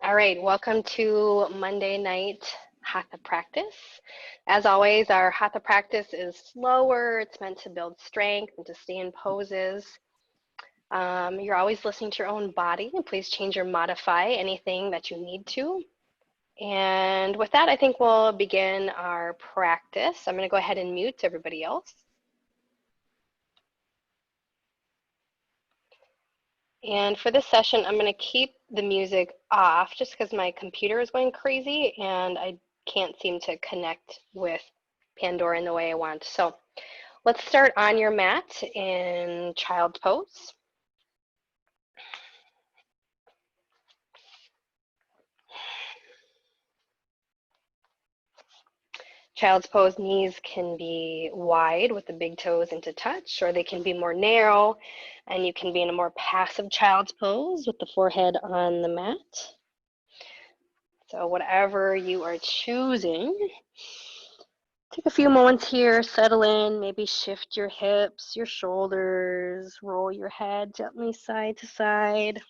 All right, welcome to Monday night Hatha practice. As always, our Hatha practice is slower. It's meant to build strength and to stay in poses. You're always listening to your own body, and please change or modify anything that you need to. And with that, I think we'll begin our practice. I'm going to go ahead and mute everybody else. And for this session, I'm going to keep the music off just because my computer is going crazy and I can't seem to connect with Pandora in the way I want. So let's start on your mat in child's pose. Child's pose knees can be wide with the big toes into touch, or they can be more narrow, and you can be in a more passive child's pose with the forehead on the mat. So whatever you are choosing, take a few moments here, settle in, maybe shift your hips, your shoulders, roll your head gently side to side.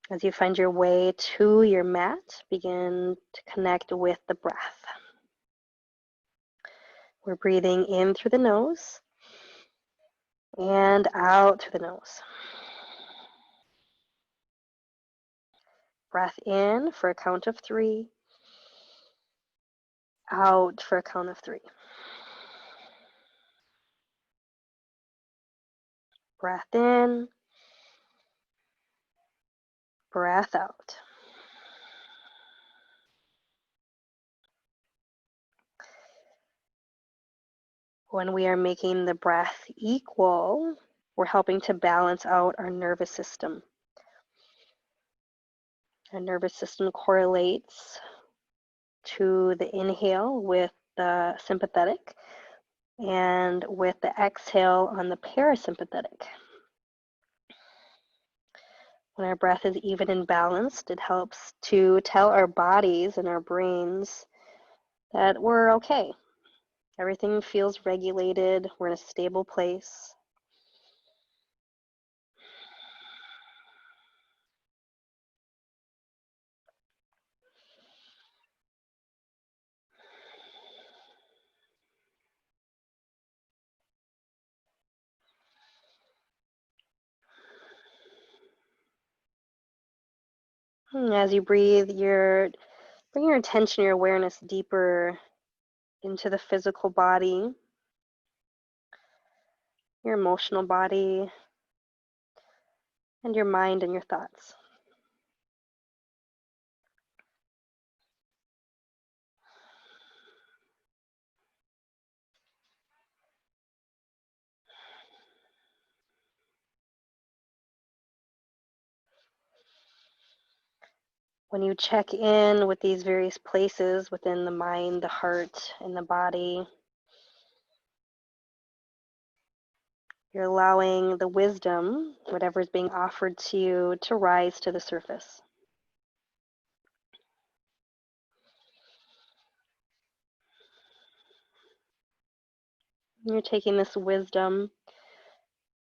As you find your way to your mat, begin to connect with the breath. We're breathing in through the nose and out through the nose. Breath in for a count of 3, out for a count of 3. Breath in, breath out. When we are making the breath equal, we're helping to balance out our nervous system. Our nervous system correlates to the inhale with the sympathetic and with the exhale on the parasympathetic. When our breath is even and balanced, it helps to tell our bodies and our brains that we're okay. Everything feels regulated, we're in a stable place. As you breathe, bring your attention, your awareness deeper into the physical body, your emotional body, and your mind and your thoughts. When you check in with these various places within the mind, the heart, and the body, you're allowing the wisdom, whatever is being offered to you, to rise to the surface. You're taking this wisdom,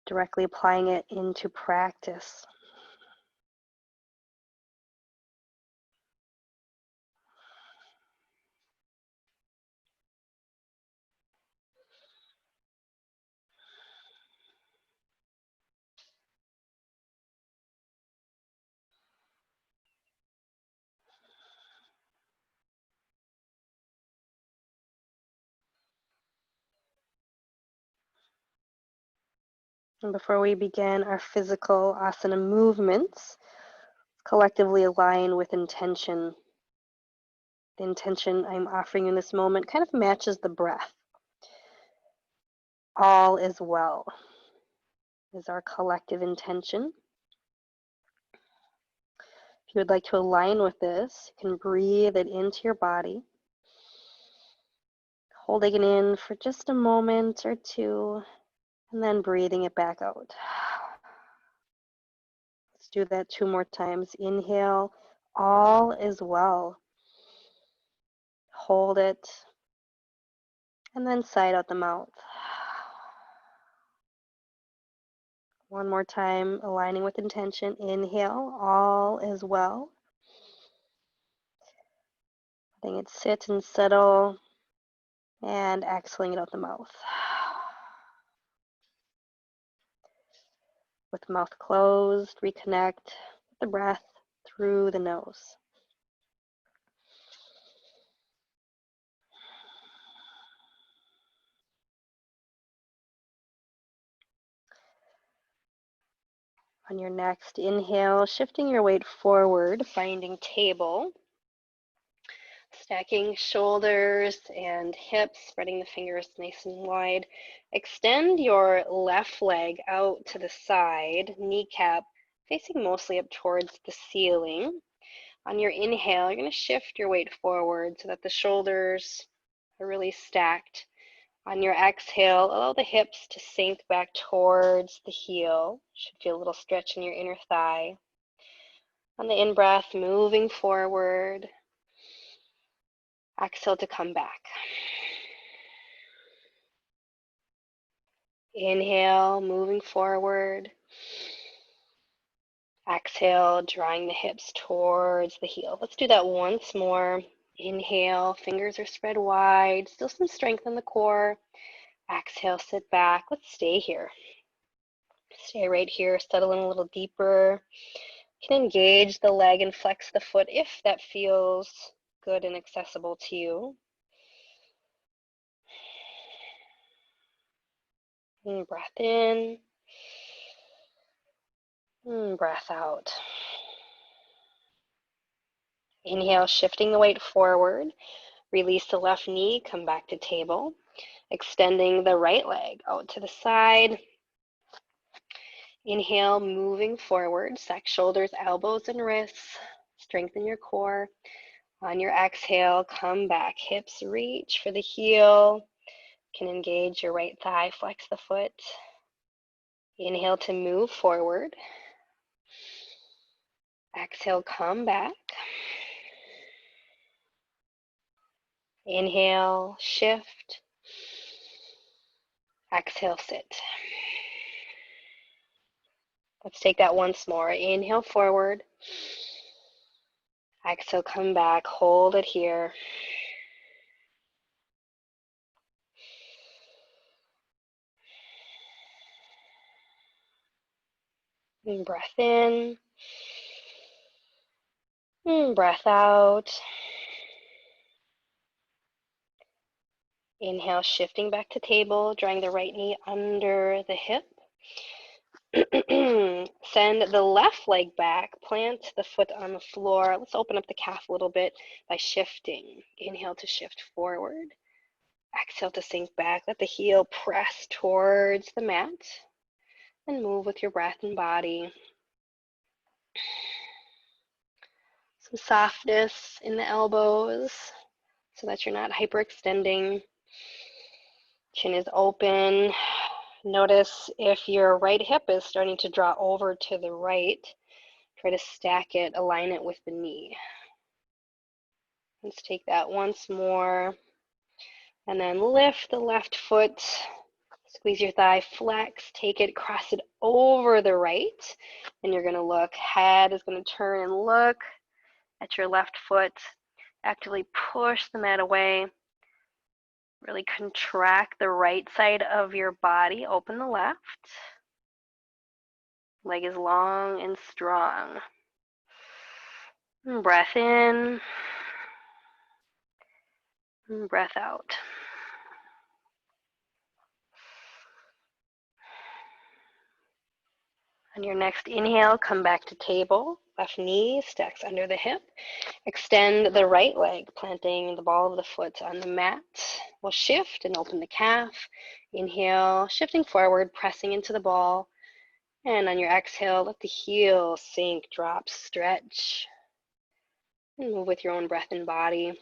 directly applying it into practice. And before we begin our physical asana movements, collectively align with intention. The intention I'm offering in this moment kind of matches the breath. All is well is our collective intention. If you would like to align with this, you can breathe it into your body, holding it in for just a moment or two, and then breathing it back out. Let's do that 2 more times. Inhale, all is well. hold it, and then sigh out the mouth. One more time, aligning with intention. Inhale, all is well. Letting it sit and settle, and exhaling it out the mouth. With the mouth closed, reconnect with the breath through the nose. On your next inhale, shifting your weight forward, finding table. Stacking shoulders and hips, spreading the fingers nice and wide. Extend your left leg out to the side, kneecap facing mostly up towards the ceiling. On your inhale, you're going to shift your weight forward so that the shoulders are really stacked. On your exhale, allow the hips to sink back towards the heel. Should feel a little stretch in your inner thigh. On the in-breath, moving forward. Exhale to come back. Inhale, moving forward. Exhale, drawing the hips towards the heel. Let's do that once more. Inhale, fingers are spread wide. Still some strength in the core. Exhale, sit back. Let's stay here. Stay right here, settle in a little deeper. You can engage the leg and flex the foot if that feels good and accessible to you. And breath in. And breath out. Inhale, shifting the weight forward. Release the left knee, come back to table. Extending the right leg out to the side. Inhale, moving forward. Stack shoulders, elbows, and wrists. Strengthen your core. On your exhale, come back. Hips reach for the heel. You can engage your right thigh, flex the foot. Inhale to move forward. Exhale, come back. Inhale, shift. Exhale, sit. Let's take that once more. Inhale forward. Exhale, come back. Hold it here. And breath in. And breath out. Inhale, shifting back to table, drawing the right knee under the hip. Send the left leg back, plant the foot on the floor. Let's open up the calf a little bit by shifting. Inhale to shift forward. Exhale to sink back. Let the heel press towards the mat and move with your breath and body. Some softness in the elbows so that you're not hyperextending. Chin is open. Notice if your right hip is starting to draw over to the right, try to stack it, align it with the knee. Let's take that once more. And then lift the left foot, squeeze your thigh, flex, take it, cross it over the right. And you're gonna look, head is gonna turn and look at your left foot. Actively push the mat away. Really contract the right side of your body, open the left. Leg is long and strong. And breath in. And breath out. On your next inhale, come back to table. Left knee stacks under the hip. Extend the right leg, planting the ball of the foot on the mat. We'll shift and open the calf. Inhale, shifting forward, pressing into the ball. And on your exhale, let the heel sink, drop, stretch. And move with your own breath and body.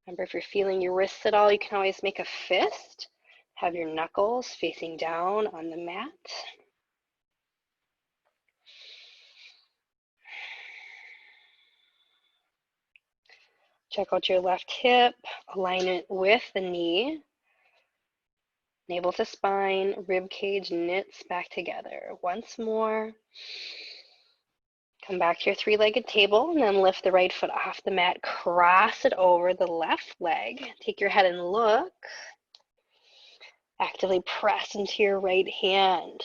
Remember, if you're feeling your wrists at all, you can always make a fist. Have your knuckles facing down on the mat. Check out your left hip, align it with the knee. Navel to spine, rib cage knits back together. Once more. Come back to your three-legged table and then lift the right foot off the mat. Cross it over the left leg. Take your head and look. Actively press into your right hand.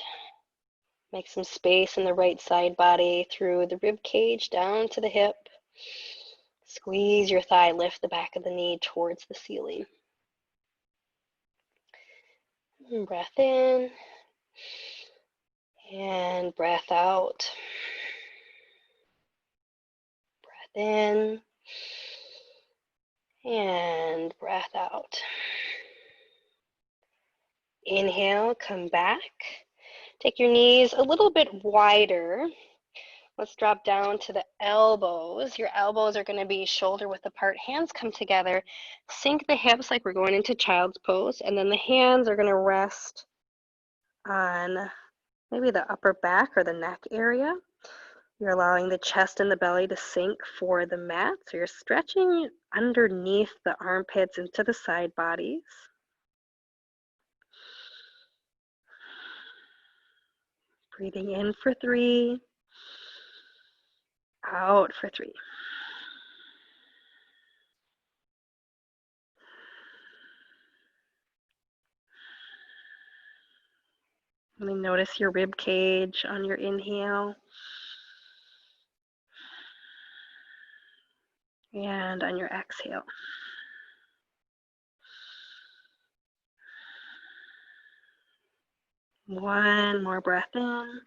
Make some space in the right side body through the rib cage down to the hip. Squeeze your thigh, lift the back of the knee towards the ceiling. And breath in and breath out. Breath in and breath out. Inhale, come back. Take your knees a little bit wider. Let's drop down to the elbows. Your elbows are going to be shoulder width apart. Hands come together. Sink the hips like we're going into child's pose. And then the hands are going to rest on maybe the upper back or the neck area. You're allowing the chest and the belly to sink for the mat. So you're stretching underneath the armpits into the side bodies. Breathing in for 3. Out for 3. Really notice your rib cage on your inhale and on your exhale. One more breath in.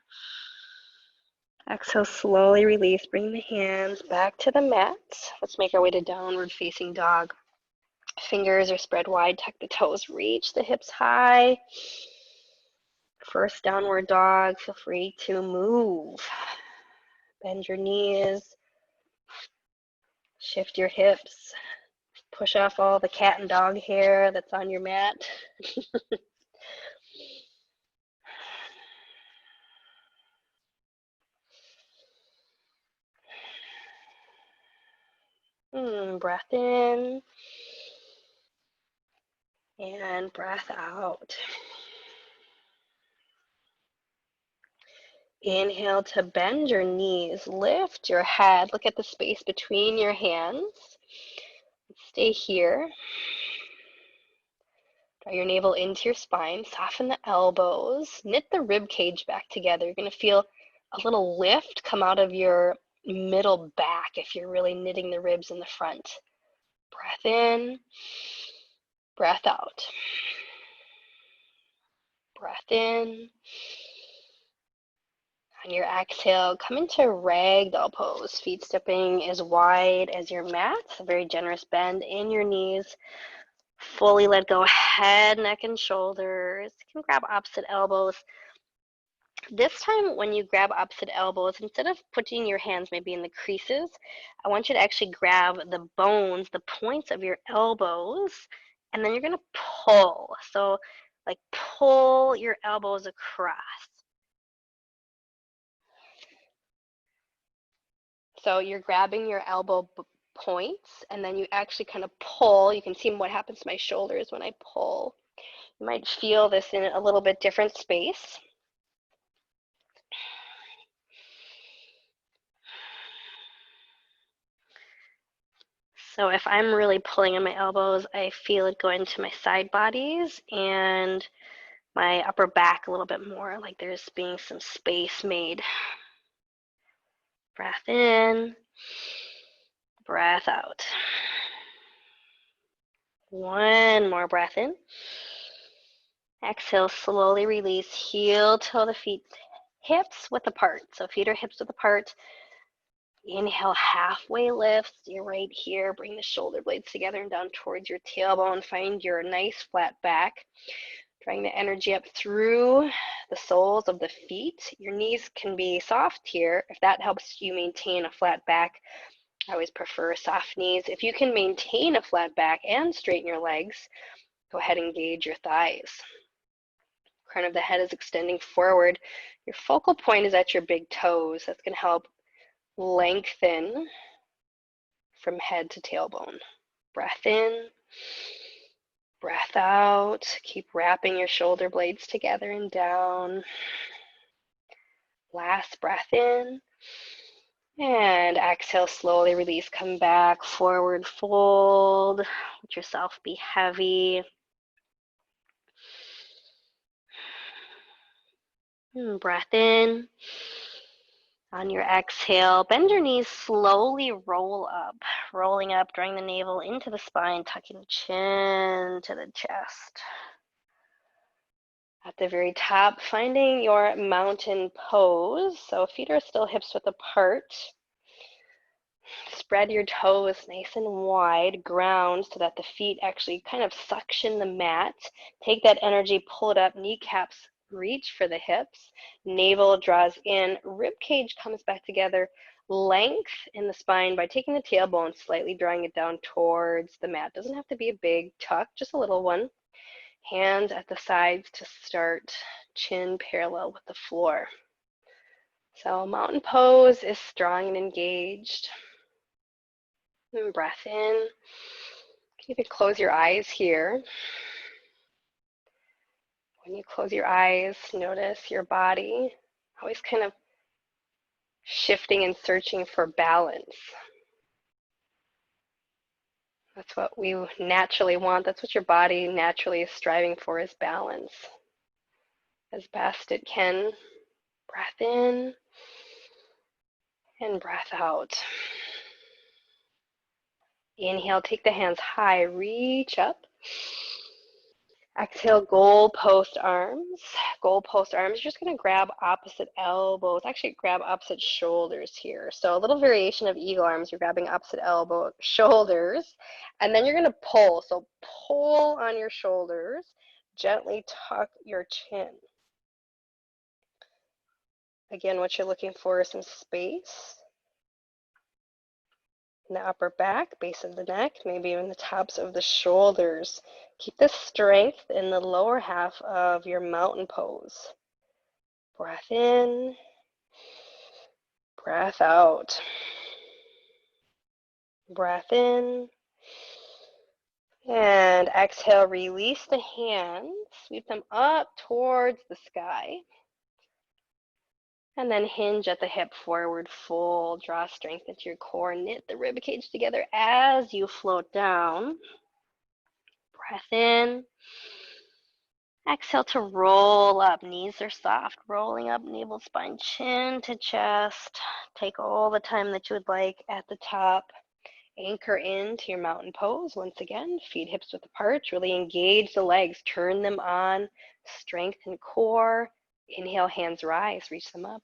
Exhale, slowly release. Bring the hands back to the mat. Let's make our way to downward facing dog. Fingers are spread wide, tuck the toes, reach the hips high. First downward dog, feel free to move. Bend your knees, shift your hips, push off all the cat and dog hair that's on your mat. Breath in and breath out. Inhale to bend your knees, lift your head, look at the space between your hands. Stay here. Draw your navel into your spine, soften the elbows, knit the rib cage back together. You're going to feel a little lift come out of your middle back if you're really knitting the ribs in the front. Breath in, breath out. Breath in. On your exhale, come into ragdoll pose. Feet stepping as wide as your mat. A very generous bend in your knees. Fully let go head, neck, and shoulders. You can grab opposite elbows. This time when you grab opposite elbows, instead of putting your hands maybe in the creases, I want you to actually grab the bones, the points of your elbows, and then you're going to pull. So like pull your elbows across. So you're grabbing your elbow points, and then you actually kind of pull. You can see what happens to my shoulders when I pull. You might feel this in a little bit different space. So if I'm really pulling on my elbows, I feel it go into my side bodies and my upper back a little bit more, like there's being some space made. Breath in, breath out. One more breath in. Exhale, slowly release, heel till the feet hips width apart. So feet are hips width apart. Inhale, halfway lift. You're right here. Bring the shoulder blades together and down towards your tailbone. Find your nice flat back. Drawing the energy up through the soles of the feet. Your knees can be soft here. If that helps you maintain a flat back, I always prefer soft knees. If you can maintain a flat back and straighten your legs, go ahead and engage your thighs. Crown of the head is extending forward. Your focal point is at your big toes. That's going to help lengthen from head to tailbone. Breath in, breath out. Keep wrapping your shoulder blades together and down. Last breath in. And exhale, slowly release. Come back, forward fold. Let yourself be heavy. And breath in. On your exhale, bend your knees, slowly roll up. Rolling up, drawing the navel into the spine, tucking the chin to the chest. At the very top, finding your mountain pose. So feet are still hips width apart. Spread your toes nice and wide, ground so that the feet actually kind of suction the mat. Take that energy, pull it up, kneecaps reach for the hips, navel draws in, rib cage comes back together, length in the spine by taking the tailbone, slightly drawing it down towards the mat. Doesn't have to be a big tuck, just a little one. Hands at the sides to start, chin parallel with the floor. So mountain pose is strong and engaged. And breath in. You can close your eyes here. When you close your eyes, notice your body always kind of shifting and searching for balance. That's what we naturally want. That's what your body naturally is striving for, is balance. As best it can. Breath in and breath out. Inhale, take the hands high, reach up. Exhale, goalpost arms. Goalpost arms, you're just going to grab opposite elbows, actually grab opposite shoulders here. So a little variation of eagle arms, you're grabbing opposite elbow, shoulders, and then you're going to pull. So pull on your shoulders, gently tuck your chin. Again, what you're looking for is some space in the upper back, base of the neck, maybe even the tops of the shoulders. Keep the strength in the lower half of your mountain pose. Breath in, breath out. Breath in, and exhale, release the hands, sweep them up towards the sky. And then hinge at the hip, forward fold, draw strength into your core, knit the rib cage together as you float down. Breath in. Exhale to roll up, knees are soft, rolling up, navel, spine, chin to chest. Take all the time that you would like at the top. Anchor into your mountain pose. Once again, feet hips width apart, really engage the legs, turn them on, strengthen core. Inhale, hands rise, reach them up.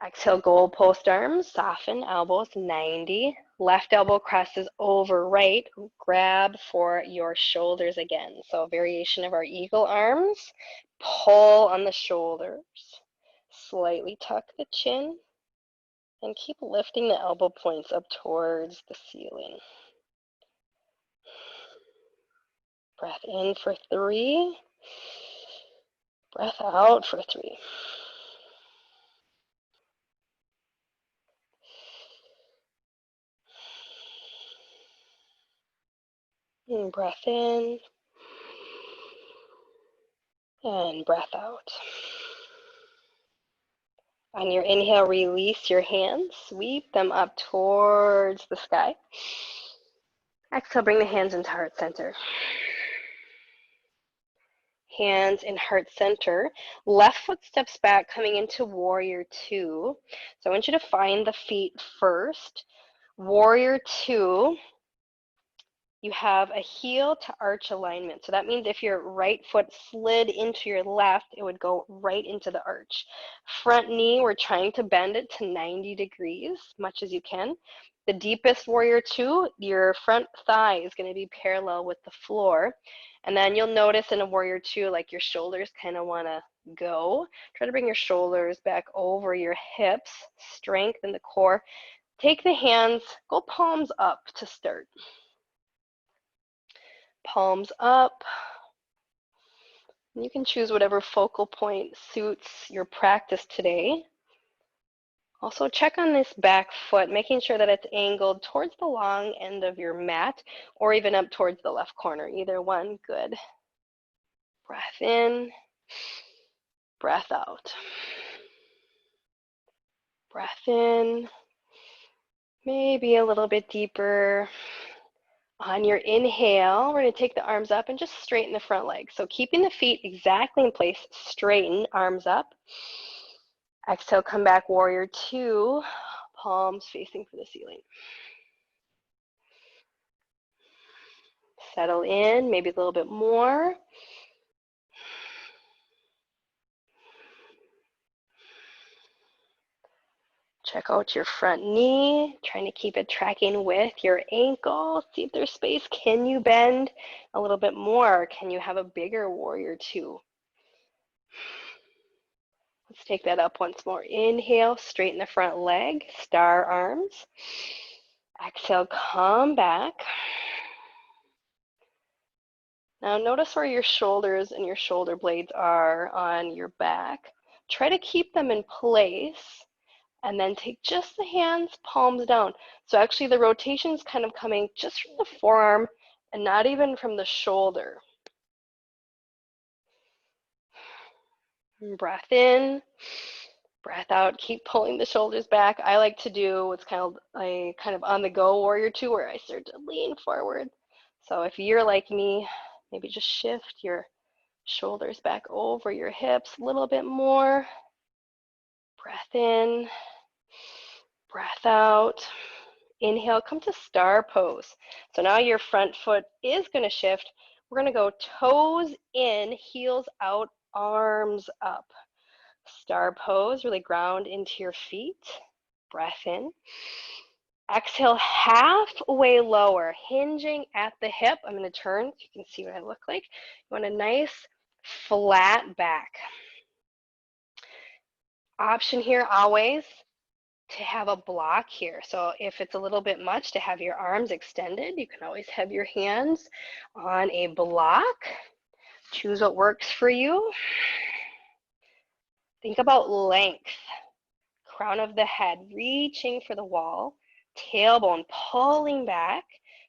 Exhale, goalpost arms, soften elbows 90. Left elbow crosses over right. Grab for your shoulders again. So a variation of our eagle arms. Pull on the shoulders. Slightly tuck the chin. And keep lifting the elbow points up towards the ceiling. Breath in for 3. Breath out for 3. And breath in. And breath out. On your inhale, release your hands. Sweep them up towards the sky. Exhale, bring the hands into heart center. Hands in heart center. Left foot steps back, coming into warrior 2. So I want you to find the feet first. Warrior 2. You have a heel to arch alignment. So that means if your right foot slid into your left, it would go right into the arch. Front knee, we're trying to bend it to 90 degrees, much as you can. The deepest warrior 2, your front thigh is going to be parallel with the floor. And then you'll notice in a warrior 2, like your shoulders kind of want to go. Try to bring your shoulders back over your hips, strengthen the core. Take the hands, go palms up to start. Palms up. You can choose whatever focal point suits your practice today. Also check on this back foot, making sure that it's angled towards the long end of your mat or even up towards the left corner. Either one, good. Breath in, breath out. Breath in, maybe a little bit deeper. On your inhale, we're going to take the arms up and just straighten the front leg. So keeping the feet exactly in place, straighten, arms up. Exhale, come back, warrior two, palms facing for the ceiling. Settle in, maybe a little bit more. Check out your front knee, trying to keep it tracking with your ankle. See if there's space. Can you bend a little bit more? Can you have a bigger warrior two? Let's take that up once more. Inhale, straighten the front leg, star arms. Exhale, come back. Now notice where your shoulders and your shoulder blades are on your back. Try to keep them in place and then take just the hands, palms down. So actually the rotation is kind of coming just from the forearm and not even from the shoulder. Breath in, breath out, keep pulling the shoulders back. I like to do what's kind of on the go warrior two, where I start to lean forward. So if you're like me, maybe just shift your shoulders back over your hips a little bit more. Breath in, breath out. Inhale, come to star pose. So now your front foot is going to shift. We're going to go toes in, heels out, arms up. Star pose, really ground into your feet. Breath in. Exhale, halfway lower, hinging at the hip. I'm going to turn so you can see what I look like. You want a nice flat back. Option here always to have a block here. So if it's a little bit much to have your arms extended, you can always have your hands on a block. Choose what works for you. Think about length. Crown of the head reaching for the wall. Tailbone pulling back.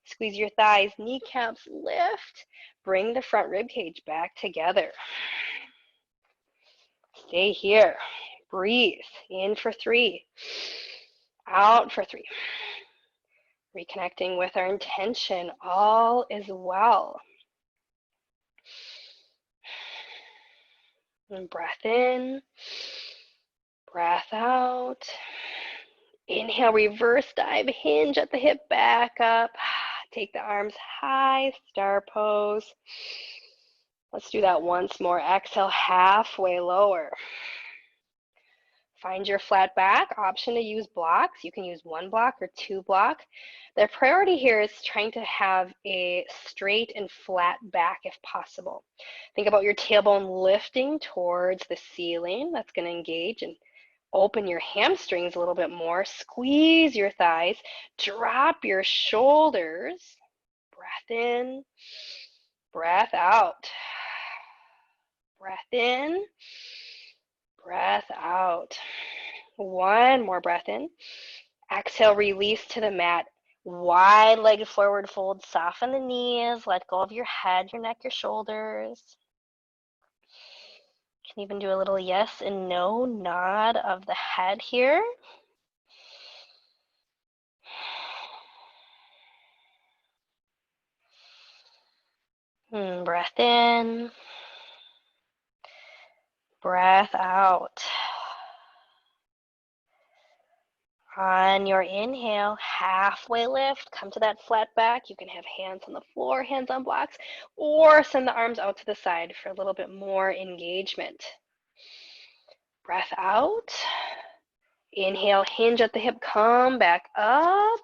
Squeeze your thighs, kneecaps lift. Bring the front rib cage back together. Stay here. Breathe. In for 3. Out for 3. Reconnecting with our intention. All is well. And breath in. Breath out. Inhale, reverse dive, hinge at the hip, back up. Take the arms high, star pose. Let's do that once more. Exhale, halfway lower. Find your flat back. Option to use blocks. You can use 1 block or 2 block. The priority here is trying to have a straight and flat back if possible. Think about your tailbone lifting towards the ceiling. That's going to engage and open your hamstrings a little bit more. Squeeze your thighs. Drop your shoulders. Breath in. Breath out. Breath in. Breath out. 1 more breath in. Exhale, release to the mat. Wide-legged forward fold. Soften the knees. Let go of your head, your neck, your shoulders. You can even do a little yes and no nod of the head here. Breath in. Breath out. On your inhale, halfway lift, come to that flat back. You can have hands on the floor, hands on blocks, or send the arms out to the side for a little bit more engagement. Breath out. Inhale, hinge at the hip, come back up,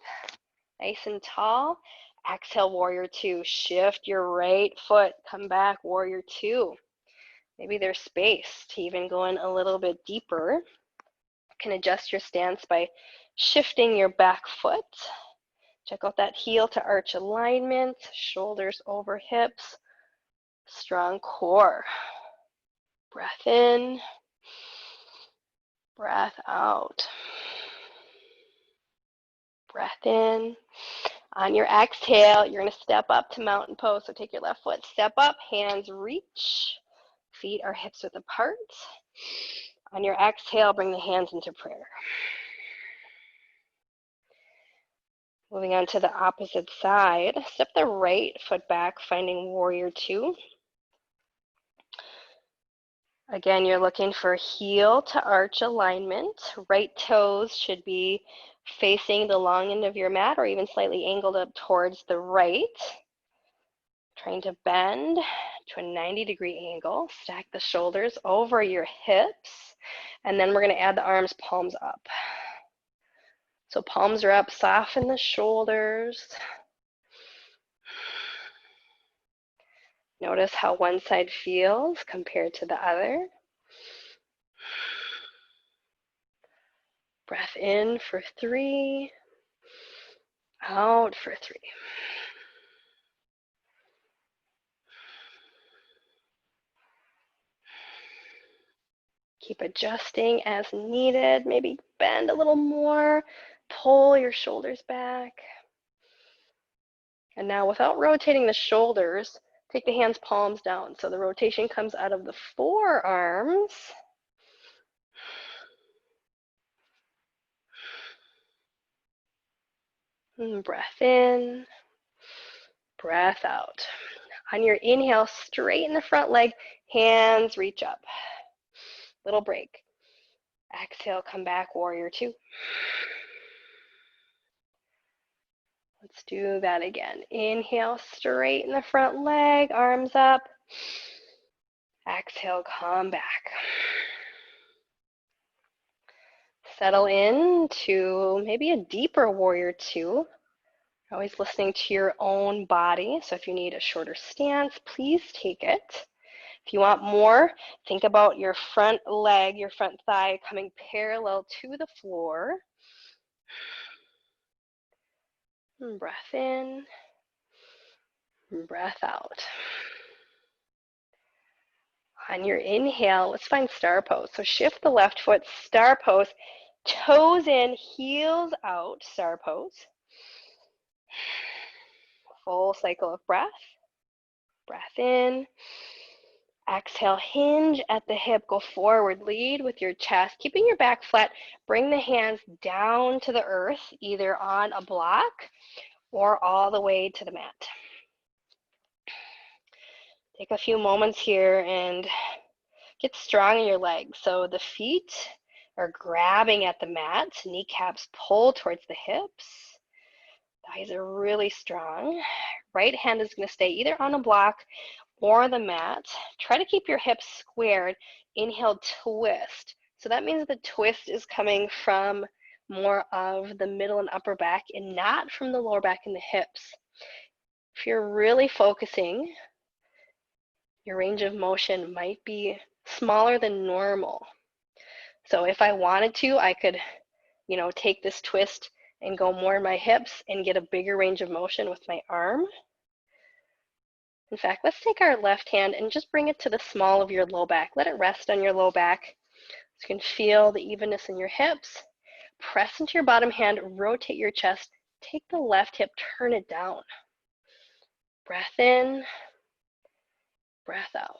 nice and tall. Exhale, warrior two. Shift your right foot, come back, warrior two. Maybe there's space to even go in a little bit deeper. You can adjust your stance by shifting your back foot. Check out that heel to arch alignment, shoulders over hips, strong core. Breath in, breath out. Breath in. On your exhale, you're going to step up to mountain pose. So take your left foot, step up, hands reach. Feet are hips width apart. On your exhale, bring the hands into prayer. Moving on to the opposite side, step the right foot back, finding warrior two. Again, you're looking for heel to arch alignment. Right toes should be facing the long end of your mat or even slightly angled up towards the right. Trying to bend to a 90-degree angle. Stack the shoulders over your hips. And then we're going to add the arms, palms up. So palms are up, soften the shoulders. Notice how one side feels compared to the other. Breath in for 3, out for 3. Keep adjusting as needed. Maybe bend a little more. Pull your shoulders back. And now without rotating the shoulders, take the hands palms down. So the rotation comes out of the forearms. And breath in, breath out. On your inhale, straighten the front leg, hands reach up. Little break. Exhale, come back, warrior two. Let's do that again. Inhale, straighten the front leg, arms up. Exhale, come back. Settle in to maybe a deeper warrior two. Always listening to your own body. So if you need a shorter stance, please take it. If you want more, think about your front leg, your front thigh coming parallel to the floor. And breath in, and breath out. On your inhale, let's find star pose. So shift the left foot, star pose, toes in, heels out, star pose. Full cycle of breath. Breath in. Exhale, hinge at the hip, go forward, lead with your chest, keeping your back flat. Bring the hands down to the earth, either on a block or all the way to the mat. Take a few moments here and get strong in your legs. So the feet are grabbing at the mat, kneecaps pull towards the hips. Thighs are really strong. Right hand is going to stay either on a block or the mat. Try to keep your hips squared. Inhale, twist. So that means the twist is coming from more of the middle and upper back and not from the lower back and the hips. If you're really focusing, your range of motion might be smaller than normal. So if I wanted to, I could, take this twist and go more in my hips and get a bigger range of motion with my arm. In fact, let's take our left hand and just bring it to the small of your low back. Let it rest on your low back. So you can feel the evenness in your hips. Press into your bottom hand, rotate your chest. Take the left hip, turn it down. Breath in, breath out.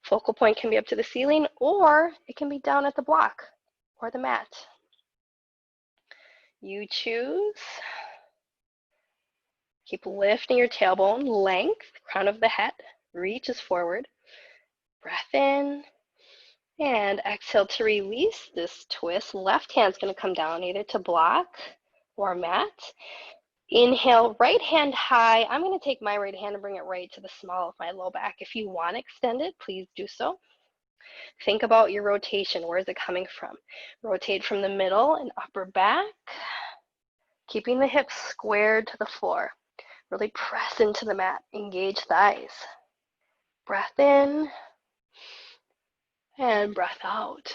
Focal point can be up to the ceiling, or it can be down at the block or the mat. You choose. Keep lifting your tailbone, length, crown of the head, reaches forward. Breath in, and exhale to release this twist. Left hand's going to come down either to block or mat. Inhale, right hand high. I'm going to take my right hand and bring it right to the small of my low back. If you want to extend it, please do so. Think about your rotation. Where is it coming from? Rotate from the middle and upper back, keeping the hips squared to the floor. Really press into the mat, engage thighs. Breath in and breath out.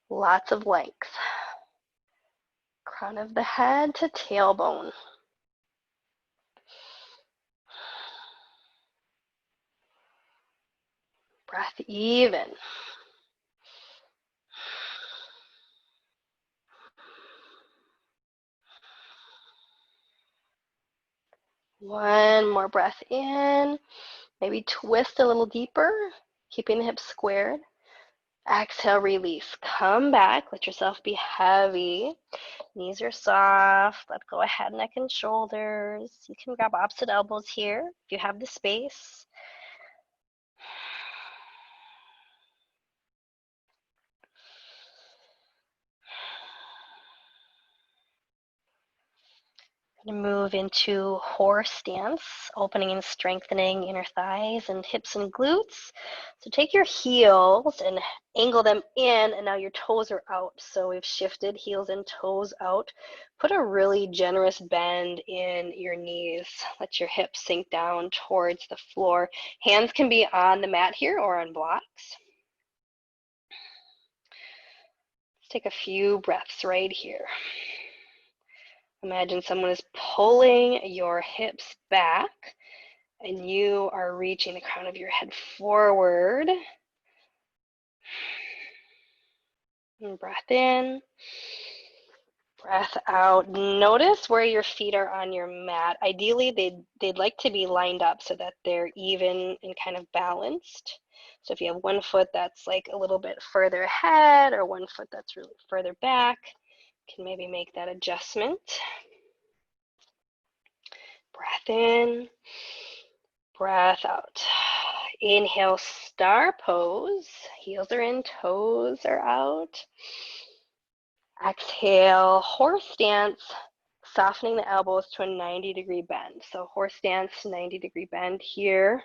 Lots of length. Crown of the head to tailbone. Breath even. One more breath in. Maybe twist a little deeper, keeping the hips squared. Exhale, release. Come back. Let yourself be heavy. Knees are soft. Let go of head, neck, and shoulders. You can grab opposite elbows here if you have the space. Move into horse stance, opening and strengthening inner thighs and hips and glutes. So take your heels and angle them in, and now your toes are out. So we've shifted heels and toes out. Put a really generous bend in your knees. Let your hips sink down towards the floor. Hands can be on the mat here or on blocks. Let's take a few breaths right here. Imagine someone is pulling your hips back and you are reaching the crown of your head forward. And breath in, breath out. Notice where your feet are on your mat. Ideally, they'd like to be lined up so that they're even and kind of balanced. So if you have one foot that's like a little bit further ahead or one foot that's really further back, you can maybe make that adjustment. Breath in, breath out. Inhale, star pose. Heels are in, toes are out. Exhale, horse stance, softening the elbows to a 90-degree bend. So horse stance, 90-degree bend here.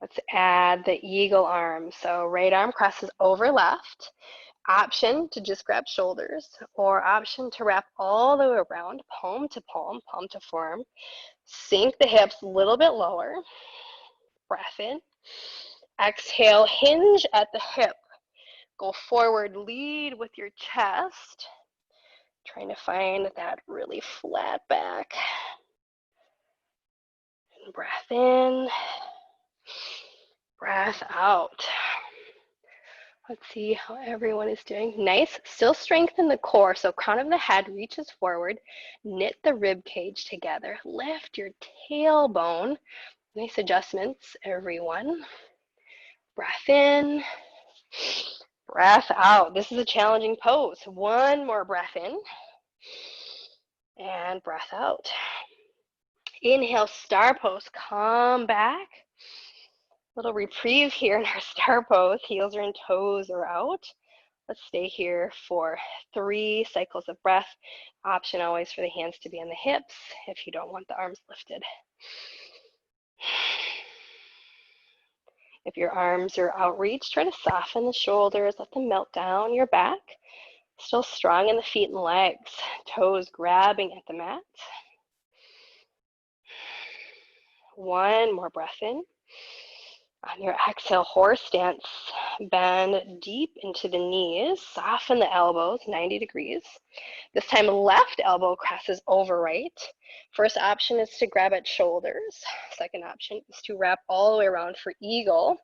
Let's add the eagle arm. So right arm crosses over left. Option to just grab shoulders, or option to wrap all the way around, palm to forearm. Sink the hips a little bit lower. Breath in. Exhale, hinge at the hip. Go forward, lead with your chest. Trying to find that really flat back. And breath in, breath out. Let's see how everyone is doing. Nice. Still strengthen the core. So crown of the head reaches forward. Knit the rib cage together. Lift your tailbone. Nice adjustments, everyone. Breath in, breath out. This is a challenging pose. One more breath in and breath out. Inhale, star pose. Come back. Little reprieve here in our star pose. Heels are in, toes are out. Let's stay here for 3 cycles of breath. Option always for the hands to be on the hips if you don't want the arms lifted. If your arms are outreached, try to soften the shoulders, let them melt down your back. Still strong in the feet and legs, toes grabbing at the mat. One more breath in. On your exhale, horse stance, bend deep into the knees, soften the elbows, 90 degrees. This time, left elbow crosses over right. First option is to grab at shoulders. Second option is to wrap all the way around for eagle,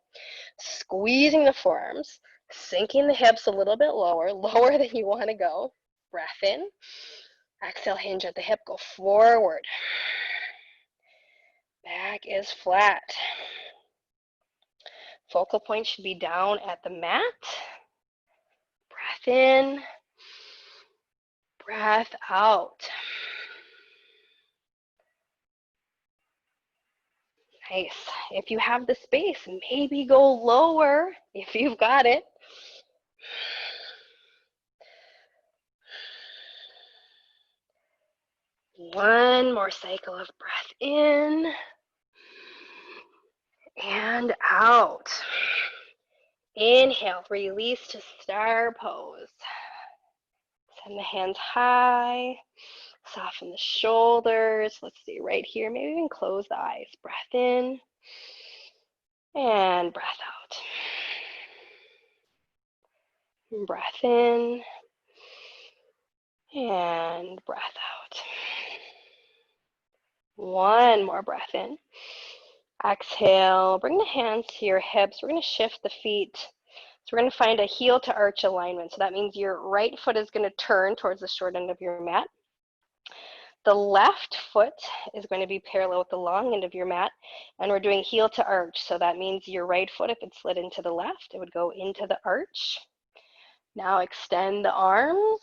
squeezing the forearms, sinking the hips a little bit lower, lower than you want to go. Breath in. Exhale, hinge at the hip, go forward. Back is flat. Focal point should be down at the mat. Breath in, breath out. Nice. If you have the space, maybe go lower if you've got it. One more cycle of breath in and out. Inhale, release to star pose. Send the hands high, soften the shoulders. Let's see, right here, maybe even close the eyes. Breath in and breath out. Breath in and breath out. One more breath in. Exhale, bring the hands to your hips. We're going to shift the feet. So we're going to find a heel to arch alignment. So that means your right foot is going to turn towards the short end of your mat. The left foot is going to be parallel with the long end of your mat, and we're doing heel to arch. So that means your right foot, if it slid into the left, it would go into the arch. Now extend the arms,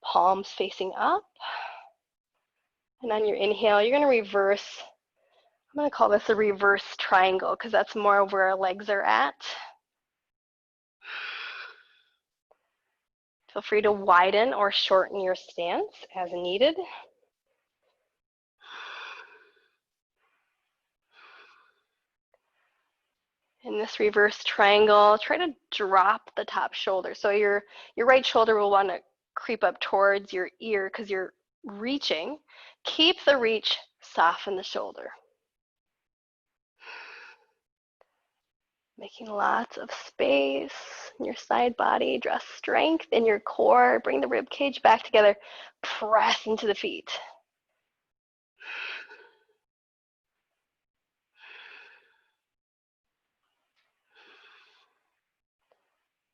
palms facing up. And on your inhale, you're going to reverse. I'm going to call this a reverse triangle because that's more of where our legs are at. Feel free to widen or shorten your stance as needed. In this reverse triangle, try to drop the top shoulder. So your right shoulder will want to creep up towards your ear because you're reaching. Keep the reach, soften the shoulder. Making lots of space in your side body. Draw strength in your core. Bring the rib cage back together. Press into the feet.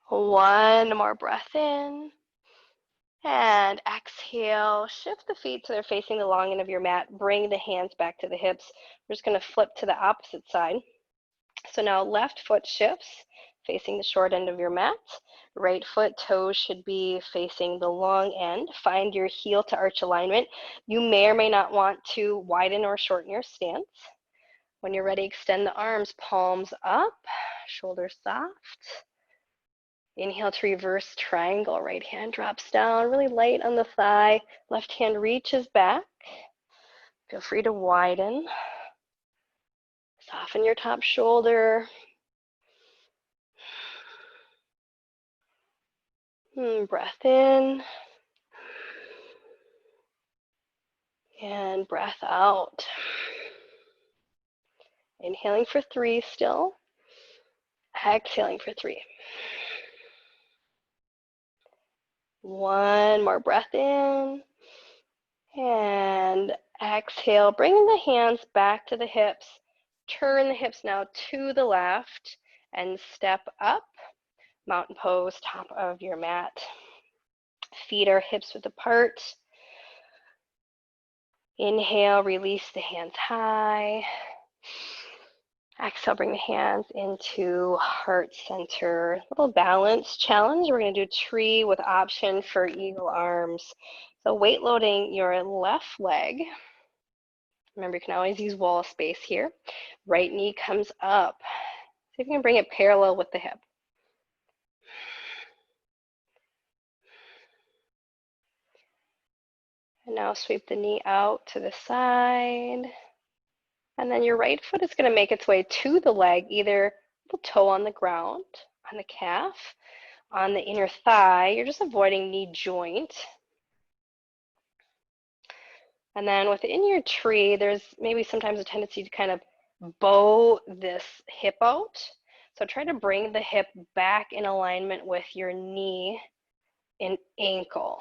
One more breath in. And exhale. Shift the feet so they're facing the long end of your mat. Bring the hands back to the hips. We're just going to flip to the opposite side. So now left foot shifts, facing the short end of your mat. Right foot toes should be facing the long end. Find your heel to arch alignment. You may or may not want to widen or shorten your stance. When you're ready, extend the arms, palms up, shoulders soft. Inhale to reverse triangle. Right hand drops down, really light on the thigh. Left hand reaches back. Feel free to widen. Soften your top shoulder. Breath in. And breath out. Inhaling for 3 still. Exhaling for 3. One more breath in. And exhale. Bringing the hands back to the hips. Turn the hips now to the left and step up. Mountain pose, top of your mat. Feet are hips width apart. Inhale, release the hands high. Exhale, bring the hands into heart center. Little balance challenge. We're going to do tree with option for eagle arms. So weight loading your left leg. Remember, you can always use wall space here. Right knee comes up. See if you can bring it parallel with the hip. And now sweep the knee out to the side. And then your right foot is going to make its way to the leg, either the toe on the ground, on the calf, on the inner thigh. You're just avoiding knee joint. And then within your tree, there's maybe sometimes a tendency to kind of bow this hip out. So try to bring the hip back in alignment with your knee and ankle.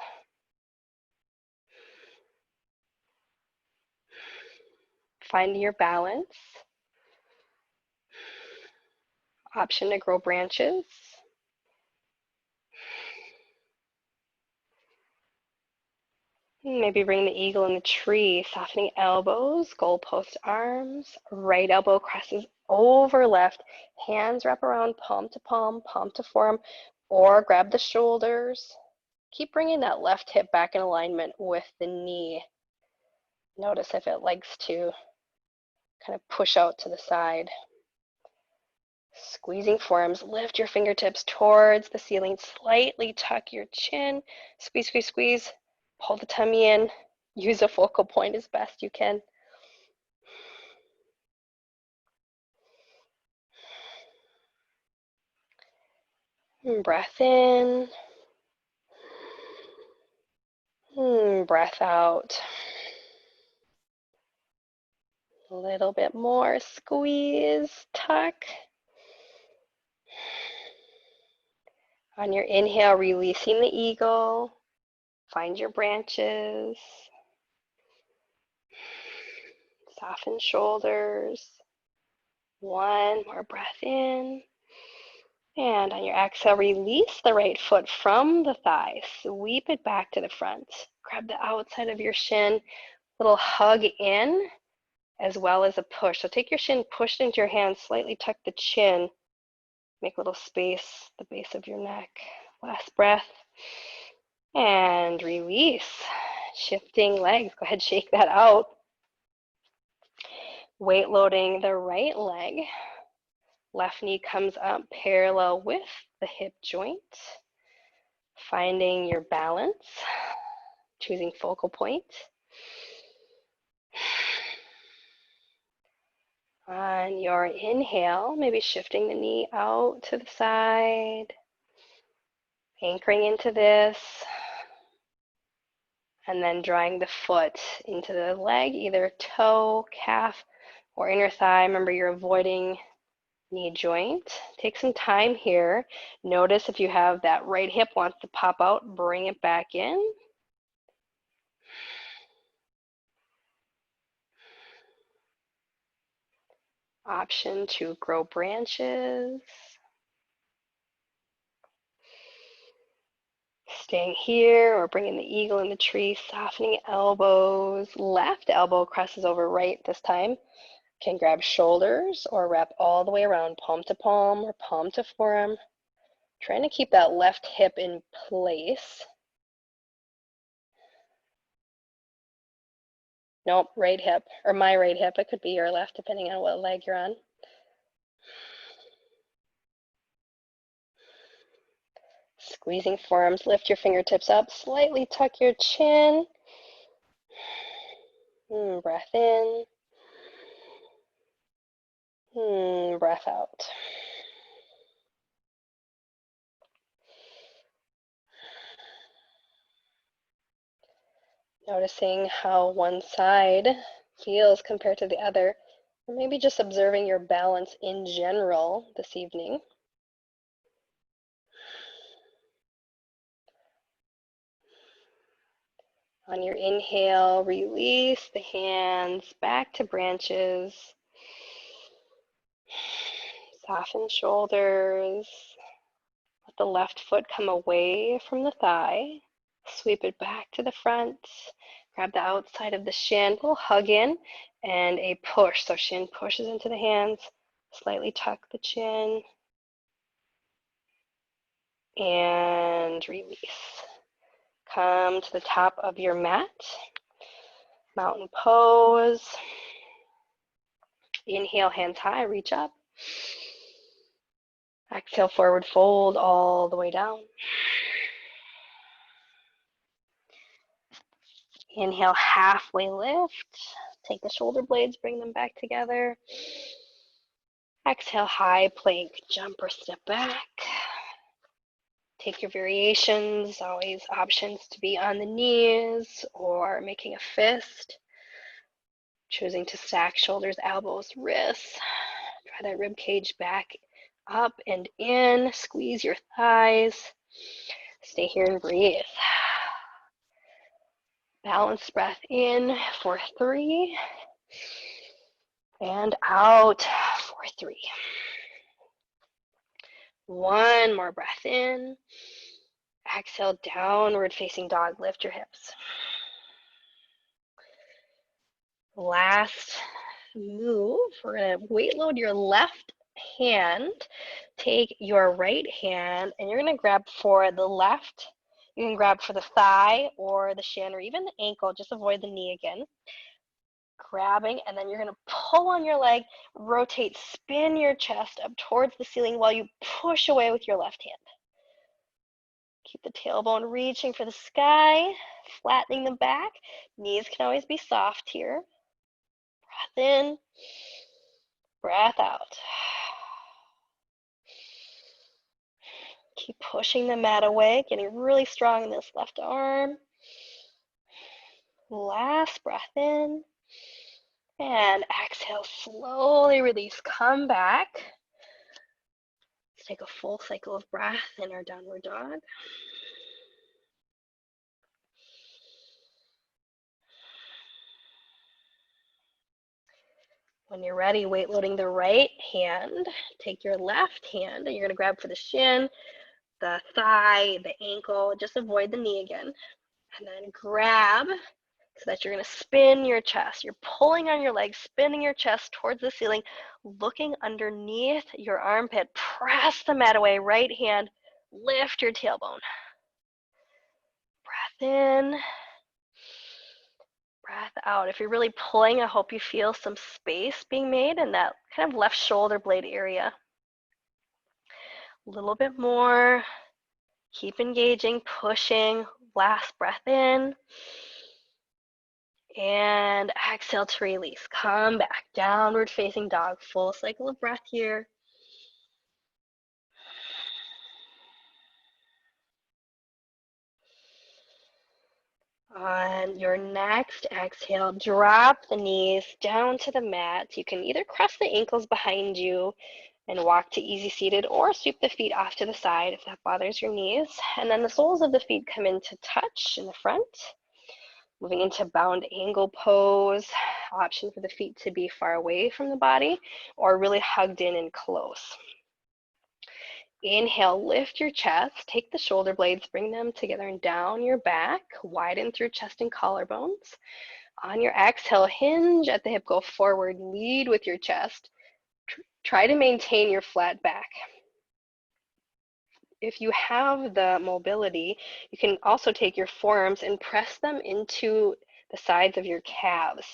Finding your balance. Option to grow branches. Maybe bring the eagle in the tree, softening elbows, goalpost arms, right elbow crosses over left, hands wrap around palm to forearm, or grab the shoulders. Keep bringing that left hip back in alignment with the knee. Notice if it likes to kind of push out to the side. Squeezing forearms, lift your fingertips towards the ceiling, slightly tuck your chin, squeeze, squeeze, squeeze, pull the tummy in, use a focal point as best you can. And breath in, breath out. A little bit more, squeeze, tuck. On your inhale, releasing the eagle, find your branches, soften shoulders. One more breath in, And on your exhale, release the right foot from the thigh. Sweep it back to the front. Grab the outside of your shin. Little hug in as well as a push. So take your shin, push it into your hands, slightly tuck the chin. Make a little space at the base of your neck. Last breath. And release. Shifting legs. Go ahead, shake that out. Weight loading the right leg. Left knee comes up parallel with the hip joint. Finding your balance. Choosing focal point. On your inhale, maybe shifting the knee out to the side. Anchoring into this. And then drawing the foot into the leg, either toe, calf, or inner thigh. Remember, you're avoiding knee joint. Take some time here. Notice if you have that right hip wants to pop out, bring it back in. Option to grow branches. Staying here or bringing the eagle in the tree, softening elbows. Left elbow crosses over right this time. Can grab shoulders or wrap all the way around, palm to palm or palm to forearm. Trying to keep that left hip in place. Nope, right hip, or my right hip. It could be your left, depending on what leg you're on. Squeezing forearms, lift your fingertips up, slightly tuck your chin. Breath in. Breath out. Noticing how one side feels compared to the other, or maybe just observing your balance in general this evening. On your inhale, release the hands back to branches. Soften shoulders. Let the left foot come away from the thigh. Sweep it back to the front. Grab the outside of the shin. Little hug in and a push. So shin pushes into the hands. Slightly tuck the chin. And release. Come to the top of your mat. Mountain pose. Inhale, hands high, reach up. Exhale, forward fold all the way down. Inhale, halfway lift. Take the shoulder blades, bring them back together. Exhale, high plank, jump or step back. Take your variations, always options to be on the knees or making a fist. Choosing to stack shoulders, elbows, wrists. Draw that rib cage back up and in. Squeeze your thighs. Stay here and breathe. Balanced breath in for 3. And out for 3. One more breath in. Exhale, downward facing dog. Lift your hips. Last move, we're going to weight load your left hand. Take your right hand and you're going to grab for the left. You can grab for the thigh or the shin or even the ankle. Just avoid the knee again. Grabbing, and then you're going to pull on your leg, rotate, spin your chest up towards the ceiling while you push away with your left hand. Keep the tailbone reaching for the sky, flattening the back. Knees can always be soft here. Breath in, breath out. Keep pushing the mat away, getting really strong in this left arm. Last breath in. And exhale, slowly release, come back. Let's take a full cycle of breath in our downward dog. When you're ready, weight loading the right hand, take your left hand and you're going to grab for the shin, the thigh, the ankle, just avoid the knee again. And then grab so that you're going to spin your chest. You're pulling on your legs, spinning your chest towards the ceiling, looking underneath your armpit. Press the mat away, right hand, lift your tailbone. Breath in, breath out. If you're really pulling, I hope you feel some space being made in that kind of left shoulder blade area. A little bit more. Keep engaging, pushing. Last breath in. And exhale to release. Come back, downward facing dog. Full cycle of breath here. On your next exhale, drop the knees down to the mat. You can either cross the ankles behind you and walk to easy seated, or sweep the feet off to the side if that bothers your knees. And then the soles of the feet come into touch in the front. Moving into bound angle pose, option for the feet to be far away from the body or really hugged in and close. Inhale, lift your chest, take the shoulder blades, bring them together and down your back, widen through chest and collarbones. On your exhale, hinge at the hip, go forward, lead with your chest. Try to maintain your flat back. If you have the mobility, you can also take your forearms and press them into the sides of your calves.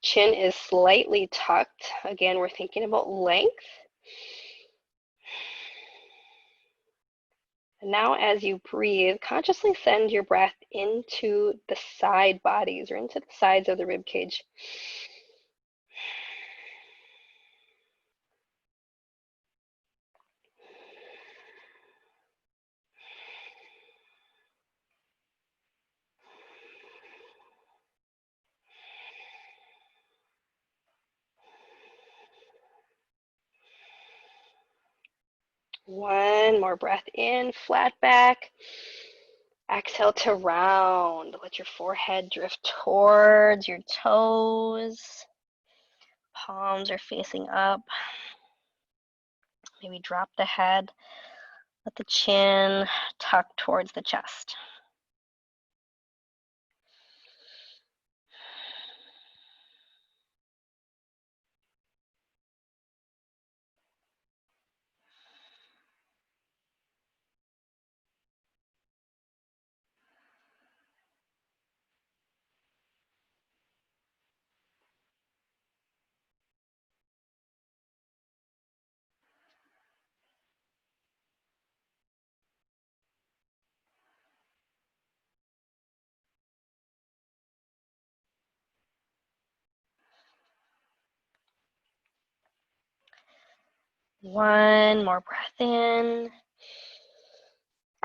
Chin is slightly tucked. Again, we're thinking about length. And now as you breathe, consciously send your breath into the side bodies or into the sides of the rib cage. One more breath in, flat back. Exhale to round. Let your forehead drift towards your toes. Palms are facing up. Maybe drop the head. Let the chin tuck towards the chest. One more breath in.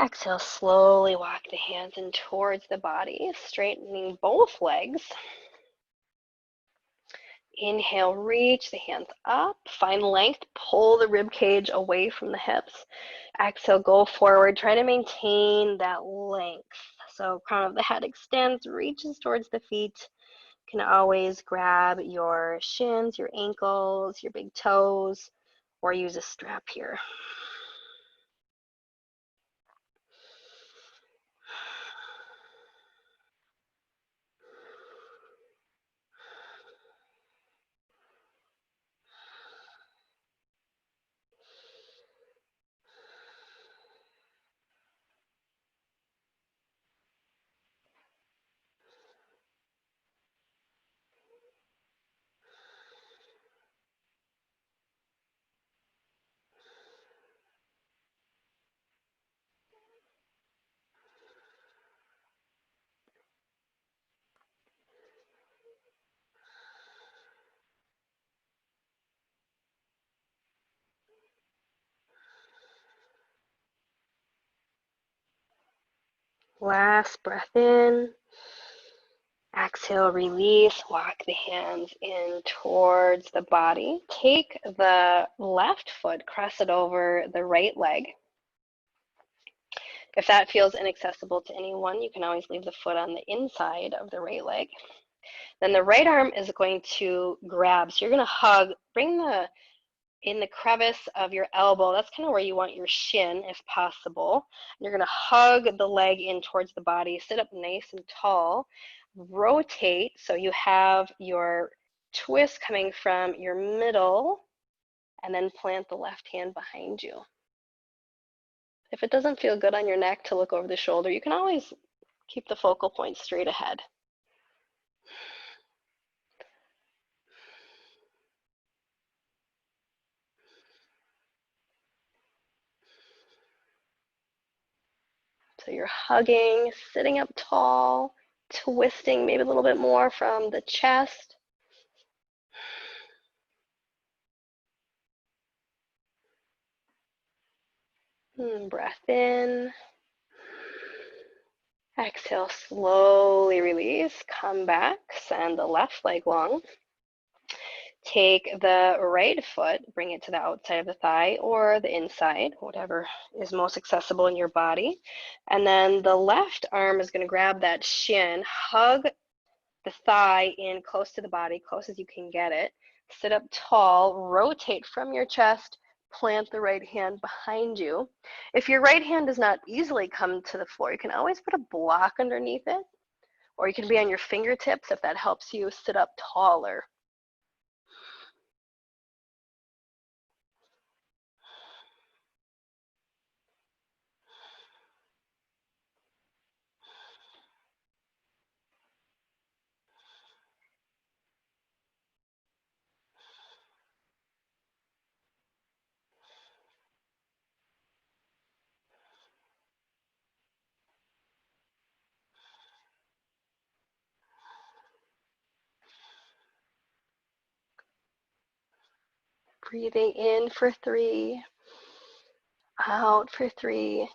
Exhale, slowly walk the hands in towards the body, straightening both legs. Inhale, reach the hands up, find length, pull the rib cage away from the hips. Exhale, go forward, try to maintain that length. So crown of the head extends, reaches towards the feet. You can always grab your shins, your ankles, your big toes, or use a strap here. Last breath in. Exhale, release, walk the hands in towards the body. Take the left foot, cross it over the right leg. If that feels inaccessible to anyone, you can always leave the foot on the inside of the right leg. Then the right arm is going to grab. So you're going to hug, bring in the crevice of your elbow. That's kind of where you want your shin, if possible. You're going to hug the leg in towards the body. Sit up nice and tall. Rotate so you have your twist coming from your middle, and then plant the left hand behind you. If it doesn't feel good on your neck to look over the shoulder, you can always keep the focal point straight ahead. So you're hugging, sitting up tall, twisting maybe a little bit more from the chest. Breath in. Exhale, slowly release. Come back, send the left leg long. Take the right foot, bring it to the outside of the thigh or the inside, whatever is most accessible in your body. And then the left arm is going to grab that shin, hug the thigh in close to the body, close as you can get it. Sit up tall, rotate from your chest, plant the right hand behind you. If your right hand does not easily come to the floor, you can always put a block underneath it, or you can be on your fingertips if that helps you sit up taller. Breathing in for 3, out for 3.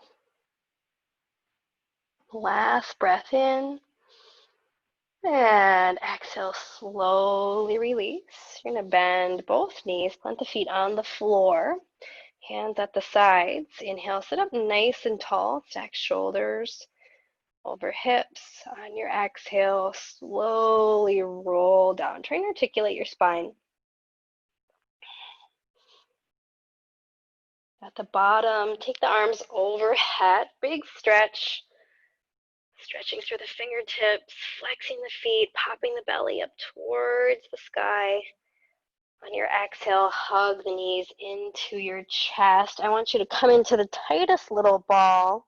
Last breath in. And exhale, slowly release. You're going to bend both knees, plant the feet on the floor, hands at the sides. Inhale, sit up nice and tall, stack shoulders over hips. On your exhale, slowly roll down. Try and articulate your spine. At the bottom, take the arms overhead, big stretch. Stretching through the fingertips, flexing the feet, popping the belly up towards the sky. On your exhale, hug the knees into your chest. I want you to come into the tightest little ball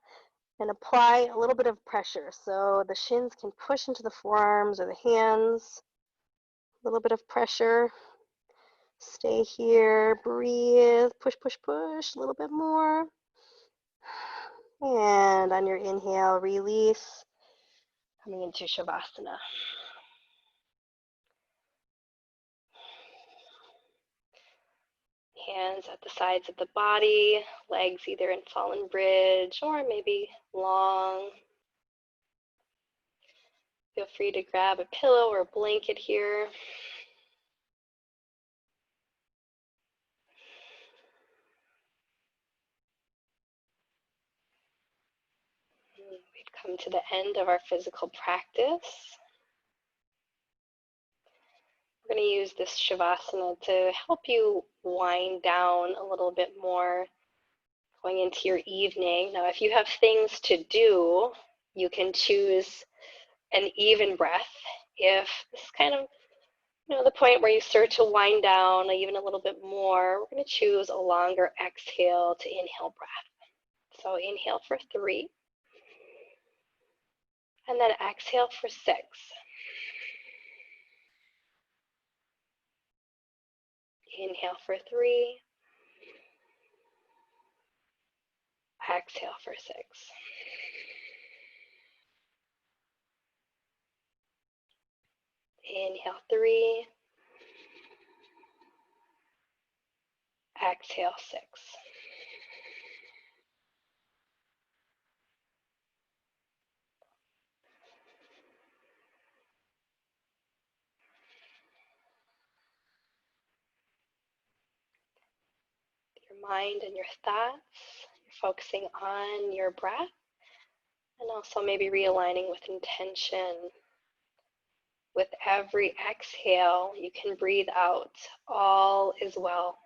and apply a little bit of pressure so the shins can push into the forearms or the hands. A little bit of pressure. Stay here, breathe, push, push, push, a little bit more. And on your inhale, release, coming into Shavasana. Hands at the sides of the body, legs either in fallen bridge or maybe long. Feel free to grab a pillow or a blanket here. We've come to the end of our physical practice. We're going to use this Shavasana to help you wind down a little bit more going into your evening. Now, if you have things to do, you can choose an even breath. If this is kind of the point where you start to wind down even a little bit more, we're going to choose a longer exhale to inhale breath. So inhale for 3, and then exhale for 6. Inhale for 3, exhale for 6. Inhale 3, exhale 6. Your mind and your thoughts, you're focusing on your breath. And also maybe realigning with intention. With every exhale, you can breathe out, all is well.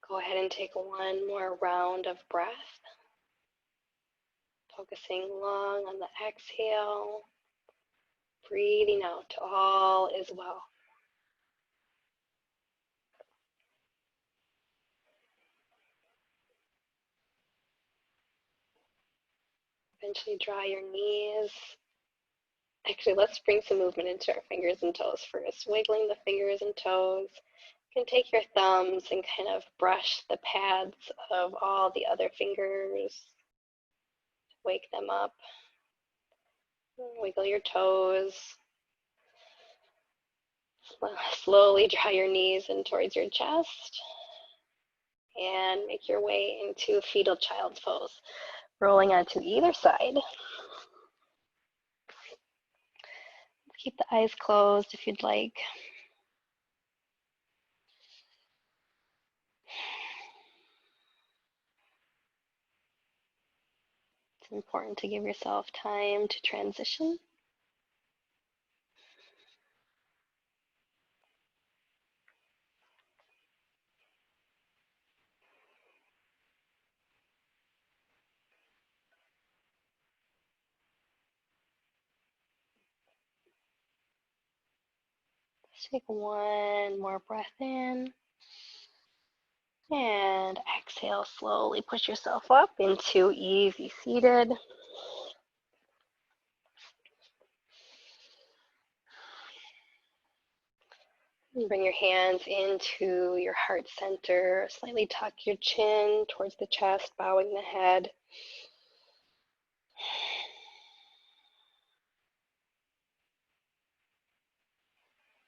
Go ahead and take one more round of breath, focusing long on the exhale, breathing out, all is well. Eventually draw your knees. Actually, let's bring some movement into our fingers and toes first. Wiggling the fingers and toes. You can take your thumbs and kind of brush the pads of all the other fingers. Wake them up. Wiggle your toes. Slowly draw your knees in towards your chest. And make your way into fetal child's pose. Rolling onto either side. Keep the eyes closed if you'd like. It's important to give yourself time to transition. Let's take one more breath in. And exhale, slowly push yourself up into easy seated. And bring your hands into your heart center. Slightly tuck your chin towards the chest, bowing the head.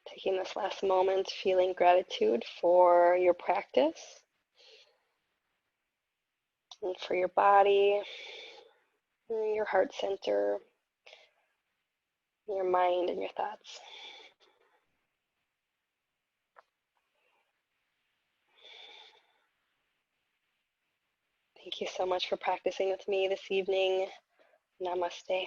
Taking taking this last moment, feeling gratitude for your practice and for your body, your heart center, your mind, and your thoughts. Thank you so much for practicing with me this evening. Namaste.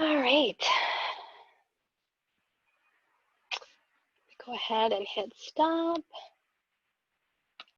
All right. Go ahead and hit stop.